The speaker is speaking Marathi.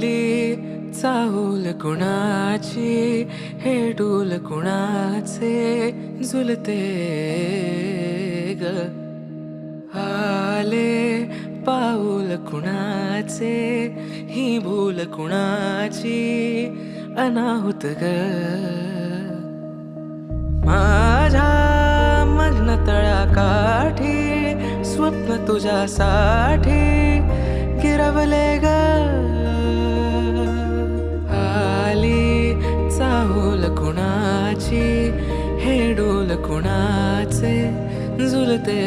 आली चाहूल कुणाची, हे डूल कुणाचे झुलते ग. आले पाऊल कुणाचे, ही भूल कुणाची अनाहुत ग. माझ्या मग्न तळाकाठी स्वप्न तुझ्यासाठी गिरवले ग. आली चाहूल कुणाची, हे डोल कुणाचे झुलते